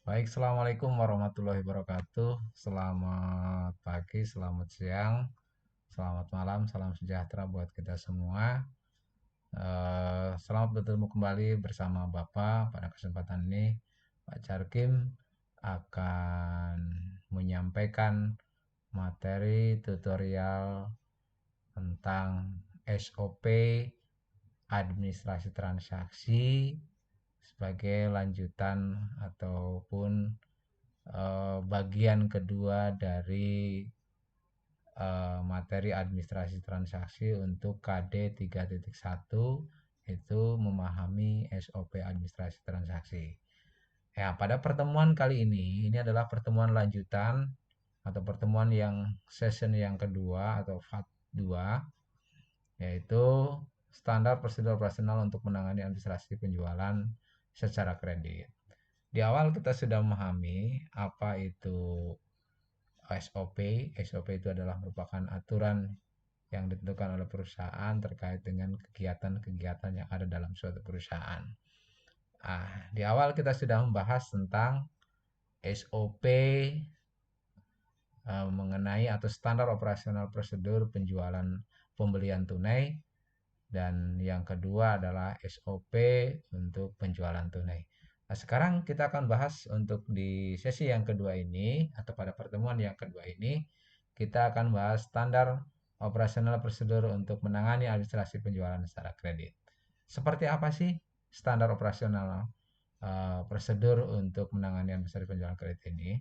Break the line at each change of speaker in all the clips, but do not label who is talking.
Baik, Assalamualaikum warahmatullahi wabarakatuh. Selamat pagi, selamat siang, selamat malam, salam sejahtera buat kita semua. Selamat bertemu kembali bersama Bapak pada kesempatan ini. Pak Charkim akan menyampaikan materi tutorial tentang SOP administrasi transaksi sebagai lanjutan ataupun bagian kedua dari materi administrasi transaksi untuk KD 3.1 itu memahami SOP administrasi transaksi. Ya, pada pertemuan kali ini adalah pertemuan lanjutan atau pertemuan yang session yang kedua atau FAT 2, yaitu standar prosedur operasional untuk menangani administrasi penjualan secara kredit. Di awal kita sudah memahami apa itu SOP. SOP itu adalah merupakan aturan yang ditentukan oleh perusahaan terkait dengan kegiatan-kegiatan yang ada dalam suatu perusahaan. Di awal kita sudah membahas tentang SOP mengenai atau standar operasional prosedur penjualan pembelian tunai, dan yang kedua adalah SOP untuk penjualan tunai. Nah, sekarang kita akan bahas untuk di sesi yang kedua ini atau pada pertemuan yang kedua ini kita akan bahas standar operasional prosedur untuk menangani administrasi penjualan secara kredit. Seperti apa sih standar operasional prosedur untuk menangani administrasi penjualan kredit ini?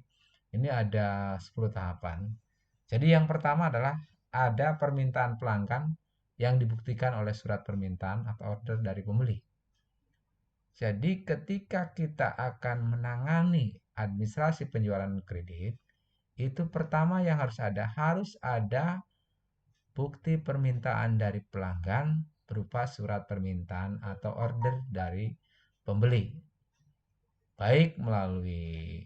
Ini ada 10 tahapan. Jadi yang pertama adalah ada permintaan pelanggan yang dibuktikan oleh surat permintaan atau order dari pembeli. Jadi ketika kita akan menangani administrasi penjualan kredit, itu pertama yang harus ada bukti permintaan dari pelanggan berupa surat permintaan atau order dari pembeli. Baik melalui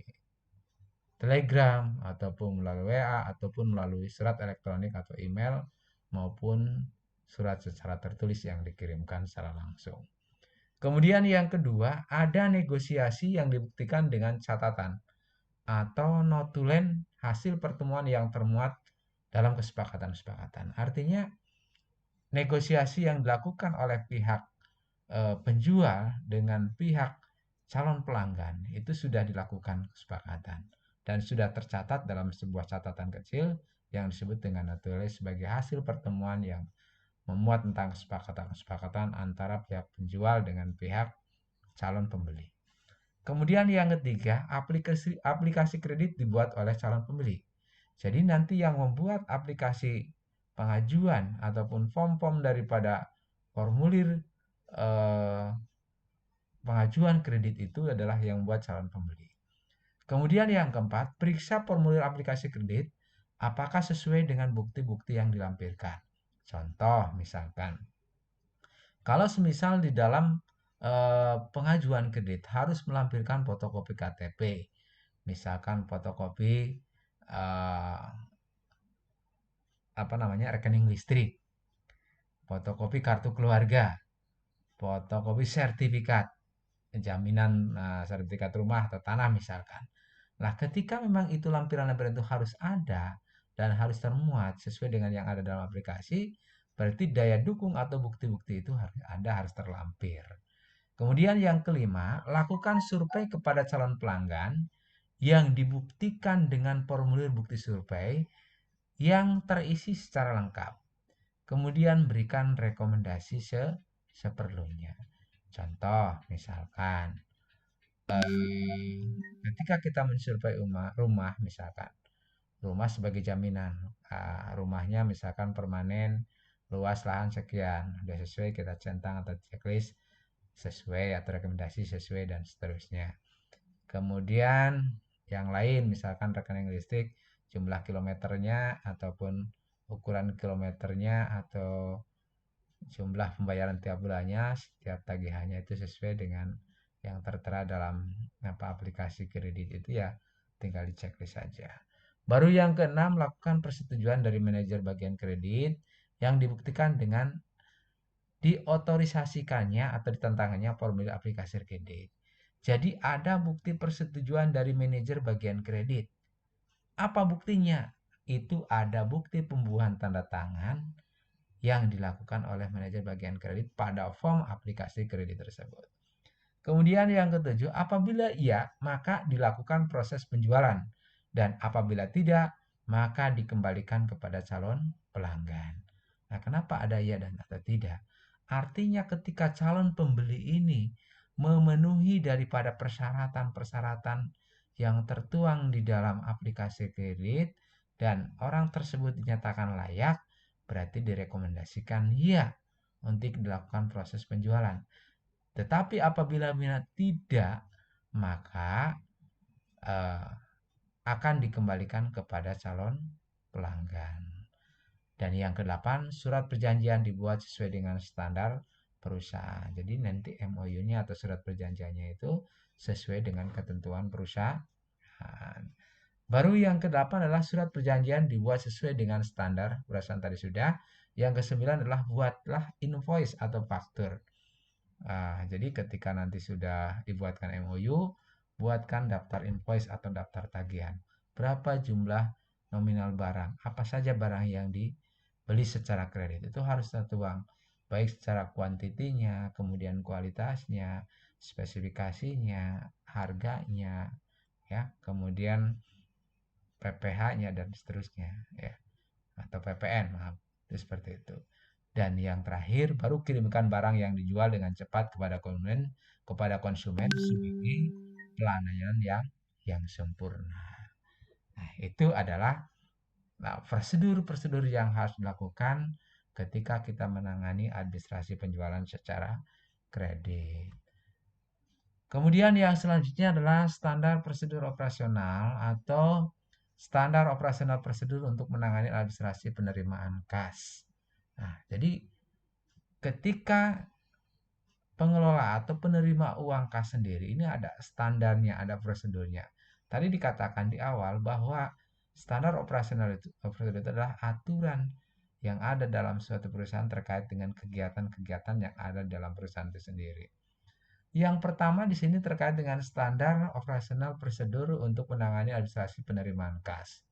Telegram ataupun melalui WA ataupun melalui surat elektronik atau email maupun surat secara tertulis yang dikirimkan secara langsung. Kemudian yang kedua, ada negosiasi yang dibuktikan dengan catatan atau notulen hasil pertemuan yang termuat dalam kesepakatan-kesepakatan. Artinya negosiasi yang dilakukan oleh pihak penjual dengan pihak calon pelanggan itu sudah dilakukan kesepakatan dan sudah tercatat dalam sebuah catatan kecil yang disebut dengan notulen sebagai hasil pertemuan yang memuat tentang kesepakatan-kesepakatan antara pihak penjual dengan pihak calon pembeli. Kemudian yang ketiga, aplikasi kredit dibuat oleh calon pembeli. Jadi nanti yang membuat aplikasi pengajuan ataupun form-form daripada formulir eh, pengajuan kredit itu adalah yang membuat calon pembeli. Kemudian yang keempat, periksa formulir aplikasi kredit apakah sesuai dengan bukti-bukti yang dilampirkan. Contoh misalkan, kalau semisal di dalam pengajuan kredit harus melampirkan fotokopi KTP, misalkan fotokopi eh, apa namanya rekening listrik, fotokopi kartu keluarga, fotokopi sertifikat jaminan sertifikat rumah atau tanah misalkan. Nah, ketika memang itu lampiran-lampiran itu harus ada dan harus termuat sesuai dengan yang ada dalam aplikasi, berarti daya dukung atau bukti-bukti itu harus ada, harus terlampir. Kemudian yang kelima, lakukan survei kepada calon pelanggan yang dibuktikan dengan formulir bukti survei yang terisi secara lengkap. Kemudian berikan rekomendasi seperlunya. Contoh, misalkan ketika kita mensurvei rumah misalkan, rumah sebagai jaminan, rumahnya misalkan permanen, luas lahan sekian, sudah sesuai kita centang atau checklist sesuai atau rekomendasi sesuai dan seterusnya. Kemudian yang lain misalkan rekening listrik, jumlah kilometernya ataupun ukuran kilometernya atau jumlah pembayaran tiap bulannya, setiap tagihannya itu sesuai dengan yang tertera dalam aplikasi kredit itu, ya tinggal diceklis saja. Baru yang keenam, lakukan persetujuan dari manajer bagian kredit yang dibuktikan dengan diotorisasikannya atau ditentangkannya formulir aplikasi kredit. Jadi ada bukti persetujuan dari manajer bagian kredit. Apa buktinya? Itu ada bukti pembuahan tanda tangan yang dilakukan oleh manajer bagian kredit pada form aplikasi kredit tersebut. Kemudian yang ketujuh, apabila iya, maka dilakukan proses penjualan. Dan apabila tidak, maka dikembalikan kepada calon pelanggan. Nah, kenapa ada iya dan atau tidak? Artinya ketika calon pembeli ini memenuhi daripada persyaratan-persyaratan yang tertuang di dalam aplikasi kredit dan orang tersebut dinyatakan layak, berarti direkomendasikan iya untuk dilakukan proses penjualan. Tetapi apabila minat tidak, maka eh, akan dikembalikan kepada calon pelanggan. Dan yang kedelapan, surat perjanjian dibuat sesuai dengan standar perusahaan. Jadi nanti MOU-nya atau surat perjanjiannya itu sesuai dengan ketentuan perusahaan. Baru yang kedelapan adalah surat perjanjian dibuat sesuai dengan standar perusahaan tadi sudah. Yang kesembilan adalah buatlah invoice atau faktur. Jadi ketika nanti sudah dibuatkan MOU, buatkan daftar invoice atau daftar tagihan. Berapa jumlah nominal barang, apa saja barang yang dibeli secara kredit. Itu harus tertuang, baik secara kuantitinya, kemudian kualitasnya, spesifikasinya, harganya, ya, kemudian PPh-nya dan seterusnya, ya, atau PPN, maaf, itu seperti itu. Dan yang terakhir, baru kirimkan barang yang dijual dengan cepat kepada konsumen sebagai pelayanan yang sempurna. Nah, itu adalah prosedur-prosedur yang harus dilakukan ketika kita menangani administrasi penjualan secara kredit. Kemudian yang selanjutnya adalah standar prosedur operasional atau standar operasional prosedur untuk menangani administrasi penerimaan kas. Nah, jadi ketika pengelola atau penerima uang kas sendiri ini ada standarnya, ada prosedurnya. Tadi dikatakan di awal bahwa standar operasional itu adalah aturan yang ada dalam suatu perusahaan terkait dengan kegiatan-kegiatan yang ada dalam perusahaan itu sendiri. Yang pertama di sini terkait dengan standar operasional prosedur untuk menangani administrasi penerimaan kas.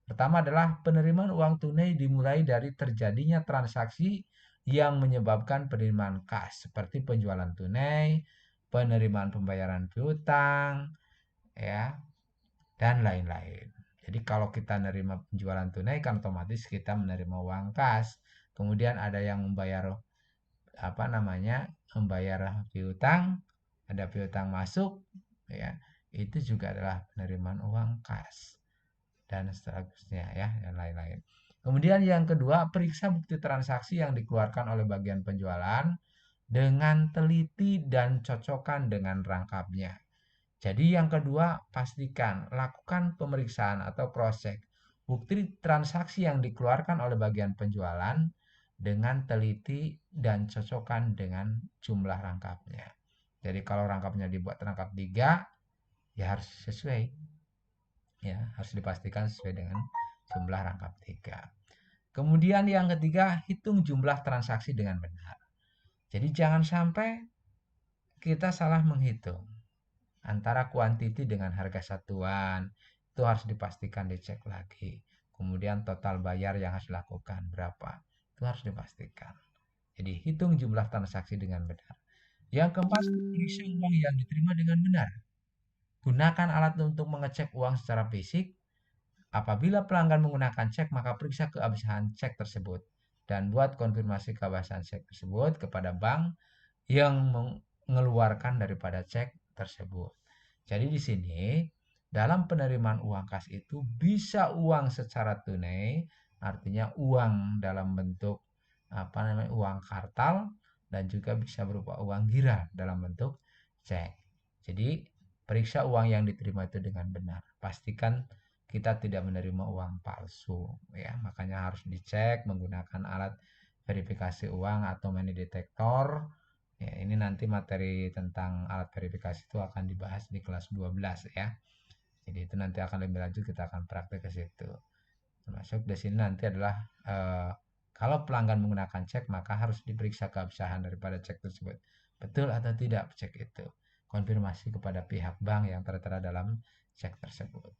Pertama adalah penerimaan uang tunai dimulai dari terjadinya transaksi yang menyebabkan penerimaan kas seperti penjualan tunai, penerimaan pembayaran piutang, ya, dan lain-lain. Jadi kalau kita menerima penjualan tunai kan otomatis kita menerima uang kas. Kemudian ada yang membayar membayar piutang, ada piutang masuk, ya, itu juga adalah penerimaan uang kas dan seterusnya, ya, dan lain-lain. Kemudian yang kedua, periksa bukti transaksi yang dikeluarkan oleh bagian penjualan dengan teliti dan cocokkan dengan rangkapnya. Jadi yang kedua, pastikan lakukan pemeriksaan atau cross-check bukti transaksi yang dikeluarkan oleh bagian penjualan dengan teliti dan cocokkan dengan jumlah rangkapnya. Jadi kalau rangkapnya dibuat rangkap 3, ya harus sesuai. Ya, harus dipastikan sesuai dengan jumlah rangkap 3. Kemudian yang ketiga, hitung jumlah transaksi dengan benar. Jadi jangan sampai kita salah menghitung antara kuantiti dengan harga satuan. Itu harus dipastikan, dicek lagi. Kemudian total bayar yang harus dilakukan berapa, itu harus dipastikan. Jadi hitung jumlah transaksi dengan benar. Yang keempat, periksa uang yang diterima dengan benar. Gunakan alat untuk mengecek uang secara fisik. Apabila pelanggan menggunakan cek, maka periksa keabsahan cek tersebut dan buat konfirmasi keabsahan cek tersebut kepada bank yang mengeluarkan daripada cek tersebut. Jadi di sini dalam penerimaan uang kas itu bisa uang secara tunai, artinya uang dalam bentuk uang kartal, dan juga bisa berupa uang gira dalam bentuk cek. Jadi periksa uang yang diterima itu dengan benar. Pastikan kita tidak menerima uang palsu, ya. Makanya harus dicek menggunakan alat verifikasi uang atau money detector. Ya, ini nanti materi tentang alat verifikasi itu akan dibahas di kelas 12, ya. Jadi itu nanti akan lebih lanjut, kita akan praktek ke situ. Termasuk di sini nanti adalah kalau pelanggan menggunakan cek, maka harus diperiksa keabsahan daripada cek tersebut. Betul atau tidak cek itu. konfirmasi kepada pihak bank yang tertera dalam cek tersebut.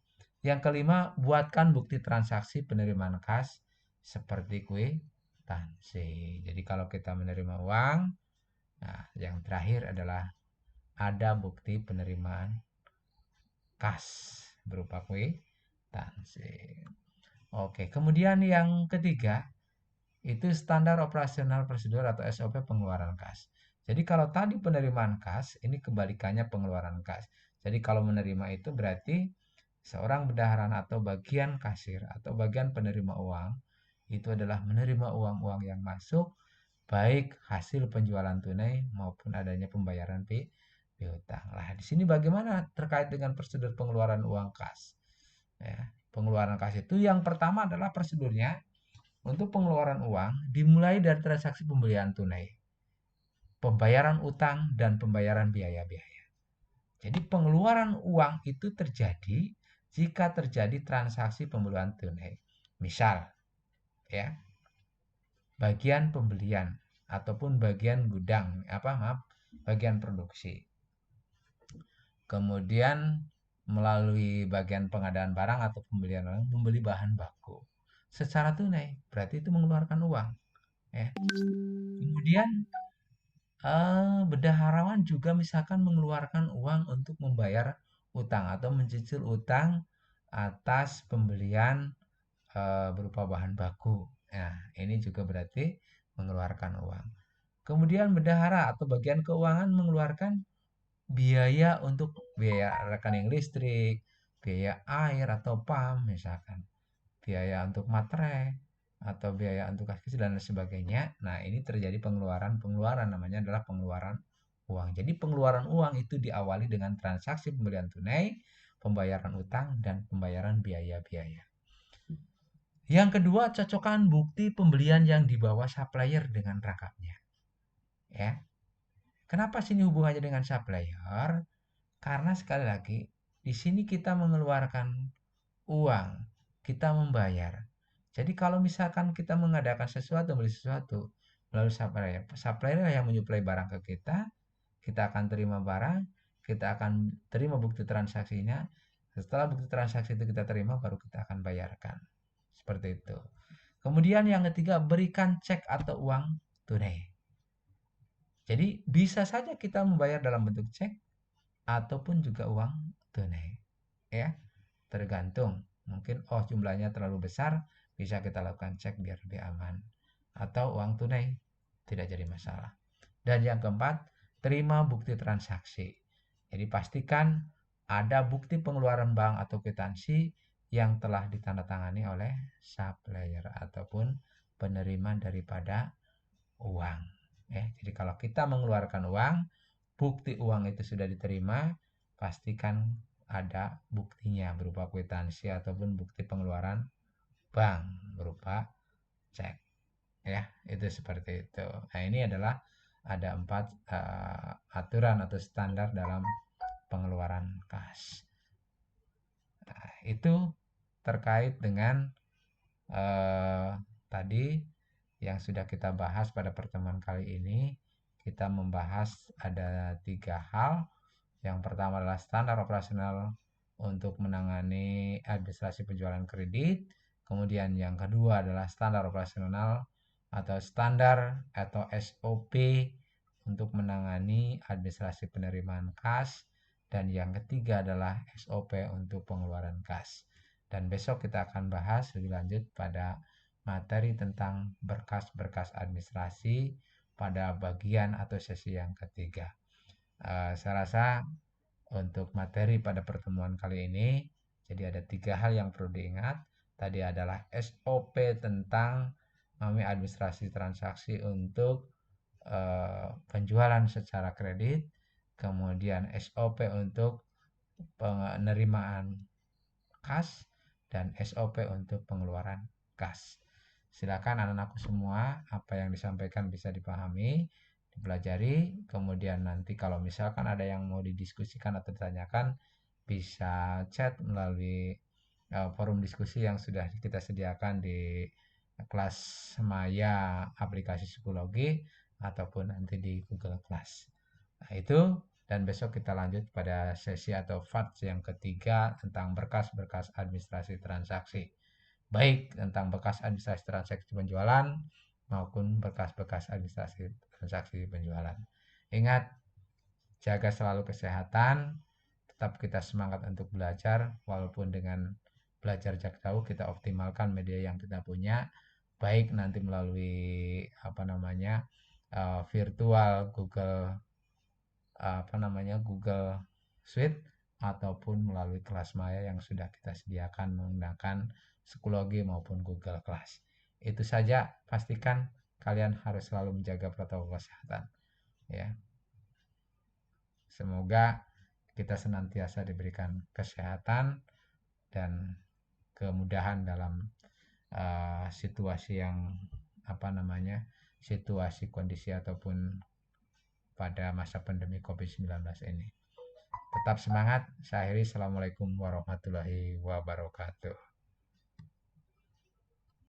Yang kelima, buatkan bukti transaksi penerimaan kas seperti kwitansi. Jadi kalau kita menerima uang, nah yang terakhir adalah ada bukti penerimaan kas berupa kwitansi. Oke, kemudian yang ketiga itu standar operasional prosedur atau SOP pengeluaran kas. Jadi kalau tadi penerimaan kas, ini kebalikannya pengeluaran kas. Jadi kalau menerima itu berarti seorang bendaharaan atau bagian kasir atau bagian penerima uang itu adalah menerima uang-uang yang masuk, baik hasil penjualan tunai maupun adanya pembayaran piutang. Nah, di sini bagaimana terkait dengan prosedur pengeluaran uang kas? Ya, pengeluaran kas itu yang pertama adalah prosedurnya untuk pengeluaran uang dimulai dari transaksi pembelian tunai, pembayaran utang, dan pembayaran biaya-biaya. Jadi pengeluaran uang itu terjadi jika terjadi transaksi pembelian tunai. Misal, ya, bagian pembelian ataupun bagian gudang, bagian produksi. Kemudian melalui bagian pengadaan barang atau pembelian barang, membeli bahan baku secara tunai, berarti itu mengeluarkan uang, ya. Kemudian bendaharawan juga misalkan mengeluarkan uang untuk membayar utang atau mencicil utang atas pembelian berupa bahan baku. Nah, ini juga berarti mengeluarkan uang. Kemudian bendahara atau bagian keuangan mengeluarkan biaya untuk biaya rekening listrik, biaya air atau PAM misalkan, biaya untuk materai, atau biaya untuk kaki dan sebagainya. Nah, ini terjadi pengeluaran namanya adalah pengeluaran uang. Jadi pengeluaran uang itu diawali dengan transaksi pembelian tunai, pembayaran utang, dan pembayaran biaya-biaya. Yang kedua, cocokkan bukti pembelian yang dibawa supplier dengan rangkapnya. Ya. Kenapa sini hubungannya dengan supplier? Karena sekali lagi, di sini kita mengeluarkan uang, kita membayar. Jadi kalau misalkan kita mengadakan sesuatu, beli sesuatu melalui supplier, supplier yang menyuplai barang ke kita akan terima barang, kita akan terima bukti transaksinya. Setelah bukti transaksi itu kita terima, baru kita akan bayarkan. Seperti itu. Kemudian yang ketiga, berikan cek atau uang tunai. Jadi bisa saja kita membayar dalam bentuk cek ataupun juga uang tunai. Ya, tergantung. Mungkin jumlahnya terlalu besar, bisa kita lakukan cek biar lebih aman. Atau uang tunai, tidak jadi masalah. Dan yang keempat, terima bukti transaksi. Jadi pastikan ada bukti pengeluaran bank atau kwitansi yang telah ditandatangani oleh supplier ataupun penerima daripada uang. Jadi kalau kita mengeluarkan uang, bukti uang itu sudah diterima, pastikan ada buktinya berupa kwitansi ataupun bukti pengeluaran bank berupa cek. Ya, itu seperti itu. Nah, ini adalah ada 4 aturan atau standar dalam pengeluaran kas. Nah, itu terkait dengan tadi yang sudah kita bahas pada pertemuan kali ini. Kita membahas ada 3 hal. Yang pertama adalah standar operasional untuk menangani administrasi penjualan kredit. Kemudian yang kedua adalah standar operasional atau standar atau SOP untuk menangani administrasi penerimaan kas. Dan yang ketiga adalah SOP untuk pengeluaran kas. Dan besok kita akan bahas lebih lanjut pada materi tentang berkas-berkas administrasi pada bagian atau sesi yang ketiga. Saya rasa untuk materi pada pertemuan kali ini, jadi ada 3 hal yang perlu diingat. Tadi adalah SOP tentang administrasi transaksi untuk penjualan secara kredit, kemudian SOP untuk penerimaan kas, dan SOP untuk pengeluaran kas. Silakan anak-anakku semua, apa yang disampaikan bisa dipahami, dipelajari, kemudian nanti kalau misalkan ada yang mau didiskusikan atau ditanyakan, bisa chat melalui forum diskusi yang sudah kita sediakan di kelas Maya aplikasi psikologi ataupun nanti di Google Class. Nah, itu Dan besok kita lanjut pada sesi atau part yang ketiga tentang berkas-berkas administrasi transaksi. Baik tentang bekas administrasi transaksi penjualan maupun berkas-berkas administrasi transaksi penjualan. Ingat, jaga selalu kesehatan, tetap kita semangat untuk belajar, walaupun dengan belajar jarak jauh kita optimalkan media yang kita punya, baik nanti melalui virtual Google Suite ataupun melalui kelas maya yang sudah kita sediakan menggunakan Schoology maupun Google Class. Itu saja, pastikan kalian harus selalu menjaga protokol kesehatan ya. Semoga kita senantiasa diberikan kesehatan dan kemudahan dalam situasi yang situasi kondisi ataupun pada masa pandemi COVID-19 ini. Tetap semangat. Saya akhiri. Assalamualaikum warahmatullahi wabarakatuh.